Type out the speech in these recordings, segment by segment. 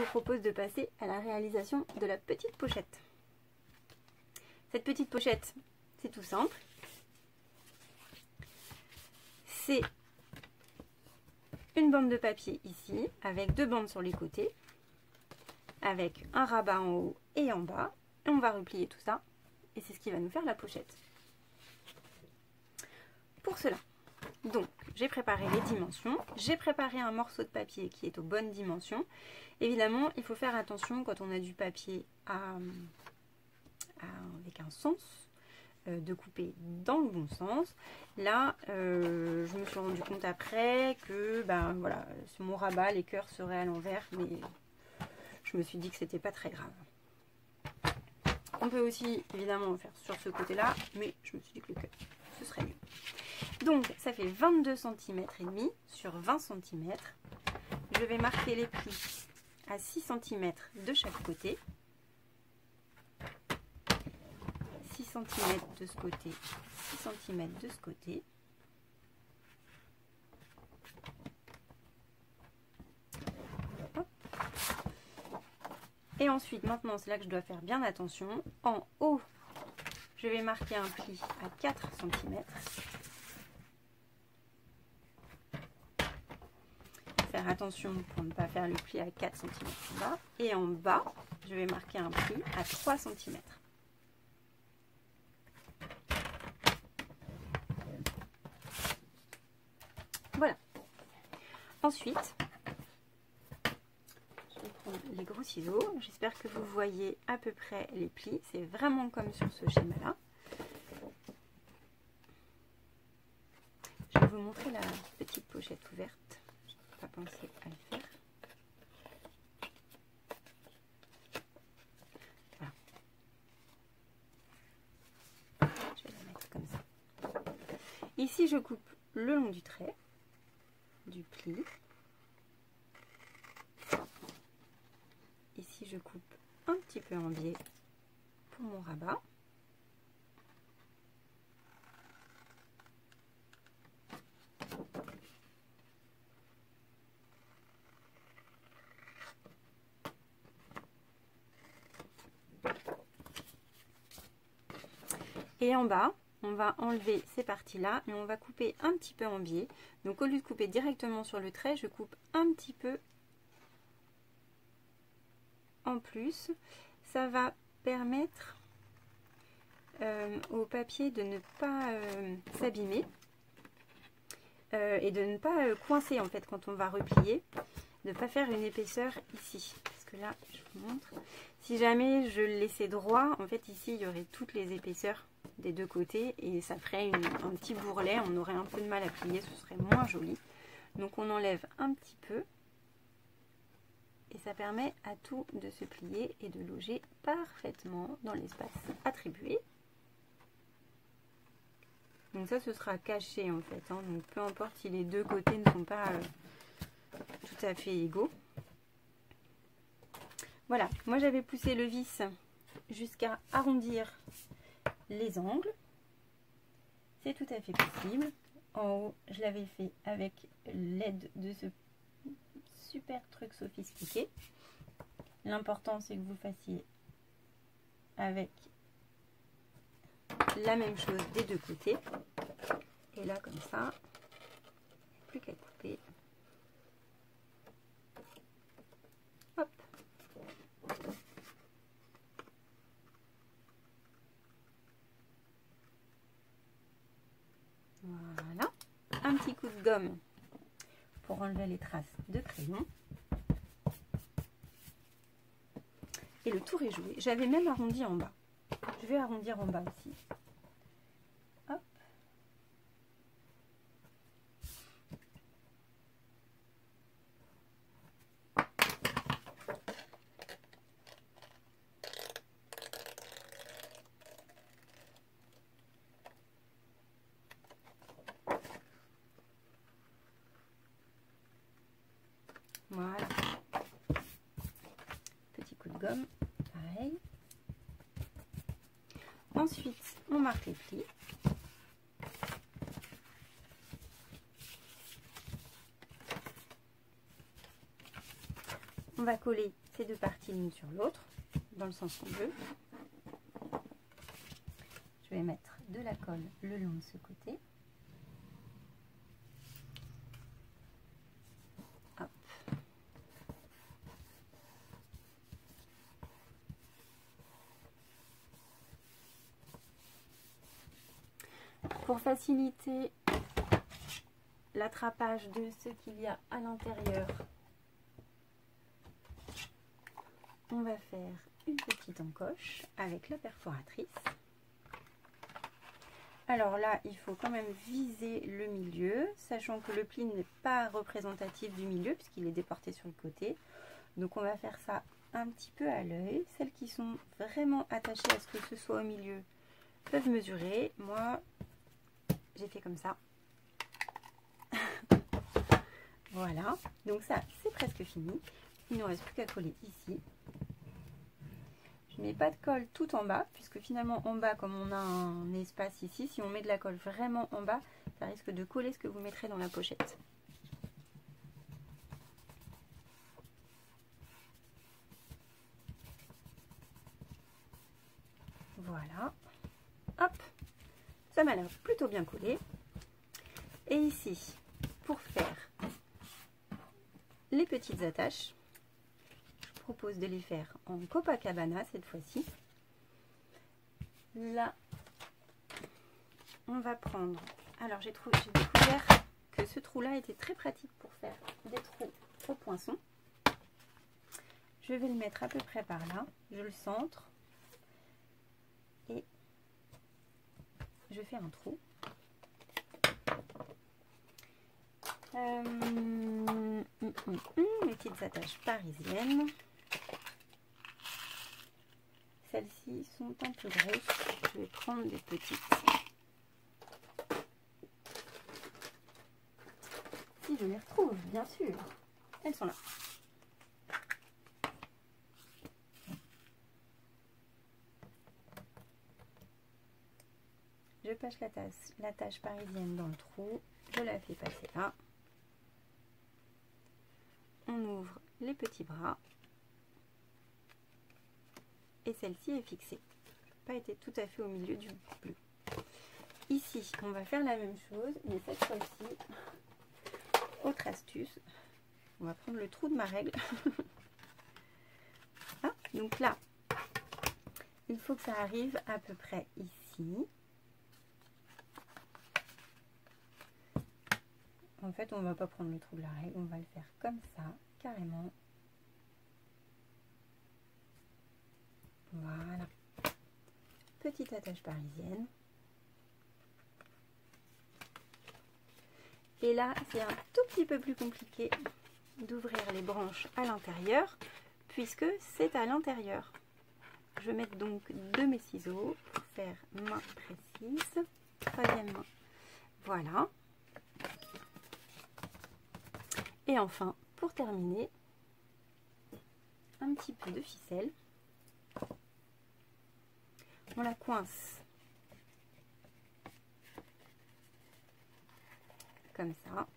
vous propose de passer à la réalisation de la petite pochette. Cette petite pochette, c'est tout simple. C'est une bande de papier ici, avec 2 bandes sur les côtés, avec un rabat en haut et en bas. Et on va replier tout ça, et c'est ce qui va nous faire la pochette. Pour cela, donc, j'ai préparé les dimensions, j'ai préparé un morceau de papier qui est aux bonnes dimensions. Évidemment, il faut faire attention quand on a du papier avec un sens, de couper dans le bon sens. Là, je me suis rendu compte après que, ben voilà, sur mon rabat, les cœurs seraient à l'envers, mais je me suis dit que c'était pas très grave. On peut aussi évidemment faire sur ce côté-là, mais je me suis dit que le cœur, ce serait mieux. Donc, ça fait 22 cm et demi sur 20 cm. Je vais marquer les plis à 6 cm de chaque côté. 6 cm de ce côté, 6 cm de ce côté. Hop. Et ensuite, maintenant, c'est là que je dois faire bien attention. En haut, je vais marquer un pli à 4 cm. Faire attention pour ne pas faire le pli à 4 cm en bas. Et en bas, je vais marquer un pli à 3 cm. Voilà. Ensuite, je vais prendre les gros ciseaux. J'espère que vous voyez à peu près les plis. C'est vraiment comme sur ce schéma-là. Je vais vous montrer la petite pochette ouverte. Je n'ai pas pensé à le faire. Voilà. Je vais la mettre comme ça. Ici, je coupe le long du trait, du pli. Ici, je coupe un petit peu en biais pour mon rabat. Et en bas, on va enlever ces parties-là et on va couper un petit peu en biais. Donc au lieu de couper directement sur le trait, je coupe un petit peu en plus. Ça va permettre au papier de ne pas s'abîmer et de ne pas coincer en fait quand on va replier, de ne pas faire une épaisseur ici. Parce que là, je vous montre. Si jamais je le laissais droit, en fait ici il y aurait toutes les épaisseurs des deux côtés et ça ferait un petit bourrelet, on aurait un peu de mal à plier, ce serait moins joli. Donc on enlève un petit peu et ça permet à tout de se plier et de loger parfaitement dans l'espace attribué. Donc ça, ce sera caché en fait, hein. Donc peu importe si les deux côtés ne sont pas tout à fait égaux. Voilà, moi j'avais poussé le vis jusqu'à arrondir les angles. C'est tout à fait possible. En haut, je l'avais fait avec l'aide de ce super truc sophistiqué. L'important, c'est que vous fassiez avec la même chose des deux côtés. Et là, comme ça, plus qu'à couper. Hop. Voilà. Un petit coup de gomme pour enlever les traces de crayon. Et le tour est joué. J'avais même arrondi en bas. Je vais arrondir en bas aussi. Hop. Voilà. Petit coup de gomme, pareil. Ensuite, on marque les plis. On va coller ces deux parties l'une sur l'autre, dans le sens qu'on veut. Je vais mettre de la colle le long de ce côté. Hop. Pour faciliter l'attrapage de ce qu'il y a à l'intérieur, on va faire une petite encoche avec la perforatrice. Alors là, il faut quand même viser le milieu, sachant que le pli n'est pas représentatif du milieu puisqu'il est déporté sur le côté. Donc on va faire ça un petit peu à l'œil. Celles qui sont vraiment attachées à ce que ce soit au milieu peuvent mesurer. Moi, j'ai fait comme ça. Voilà, donc ça c'est presque fini. Il ne nous reste plus qu'à coller ici. Je ne mets pas de colle tout en bas, puisque finalement en bas, comme on a un espace ici, si on met de la colle vraiment en bas, ça risque de coller ce que vous mettrez dans la pochette. Voilà. Hop, ça m'a l'air plutôt bien collé. Et ici, pour faire les petites attaches, je propose de les faire en Copacabana cette fois-ci. Là, on va prendre... Alors j'ai découvert que ce trou-là était très pratique pour faire des trous au poinçon. Je vais le mettre à peu près par là, je le centre et je fais un trou. Les petites attaches parisiennes. Celles-ci sont un peu grosses. Je vais prendre des petites. Si je les retrouve, bien sûr. Elles sont là. Je passe l'attache parisienne dans le trou. Je la fais passer là. On ouvre les petits bras. Et celle-ci est fixée. Pas été tout à fait au milieu du bleu. Ici, on va faire la même chose, mais cette fois-ci, autre astuce, on va prendre le trou de ma règle. Ah, donc là, il faut que ça arrive à peu près ici. En fait, on ne va pas prendre le trou de la règle, on va le faire comme ça, carrément. Voilà. Petite attache parisienne. Et là, c'est un tout petit peu plus compliqué d'ouvrir les branches à l'intérieur, puisque c'est à l'intérieur. Je vais mettre donc de mes ciseaux pour faire main précise. Troisième main. Voilà. Et enfin, pour terminer, un petit peu de ficelle. On la coince comme ça.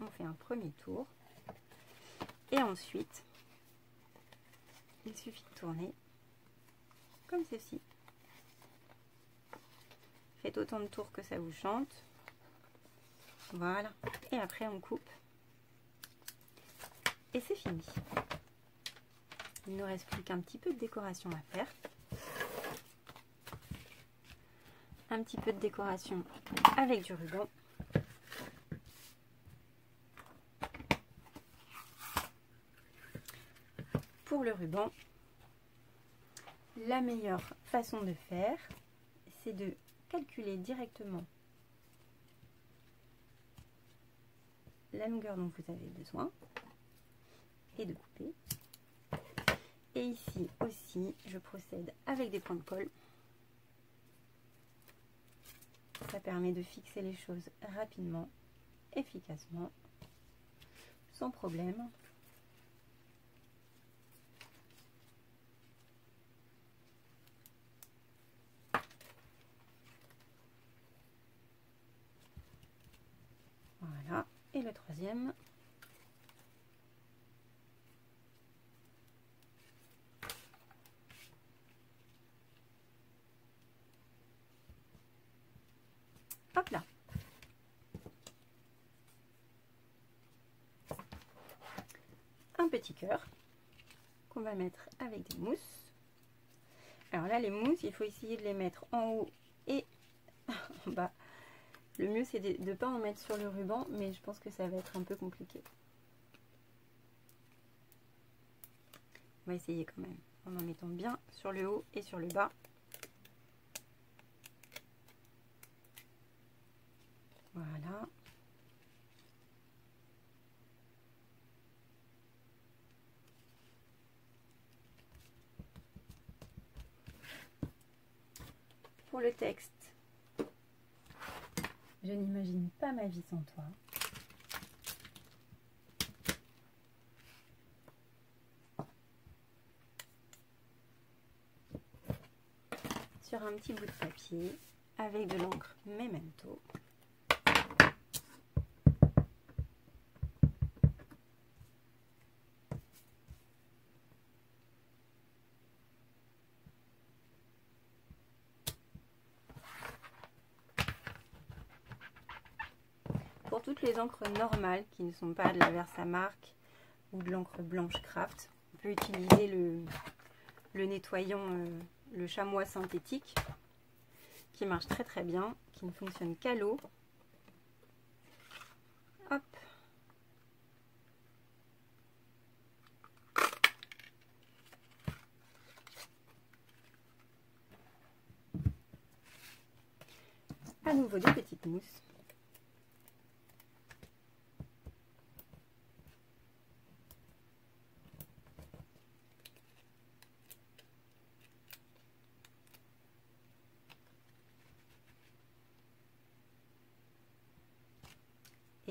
On fait un premier tour. Et ensuite, il suffit de tourner comme ceci. Faites autant de tours que ça vous chante. Voilà. Et après, on coupe. Et c'est fini. Il ne reste plus qu'un petit peu de décoration à faire. Un petit peu de décoration avec du ruban. Pour le ruban, la meilleure façon de faire, c'est de calculer directement la longueur dont vous avez besoin et de couper. Et ici aussi, je procède avec des points de colle. Ça permet de fixer les choses rapidement, efficacement, sans problème. Voilà. Et le troisième. Hop là. Un petit cœur qu'on va mettre avec des mousses. Alors là, les mousses, il faut essayer de les mettre en haut et en bas. Le mieux, c'est de ne pas en mettre sur le ruban, mais je pense que ça va être un peu compliqué. On va essayer quand même, en mettant bien sur le haut et sur le bas. Voilà. Pour le texte, je n'imagine pas ma vie sans toi. Sur un petit bout de papier avec de l'encre Memento. Pour toutes les encres normales qui ne sont pas de la Versamark ou de l'encre blanche Craft, on peut utiliser le nettoyant, le chamois synthétique, qui marche très très bien, qui ne fonctionne qu'à l'eau. Hop. À nouveau des petites mousses.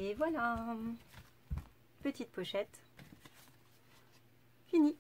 Et voilà, petite pochette, fini.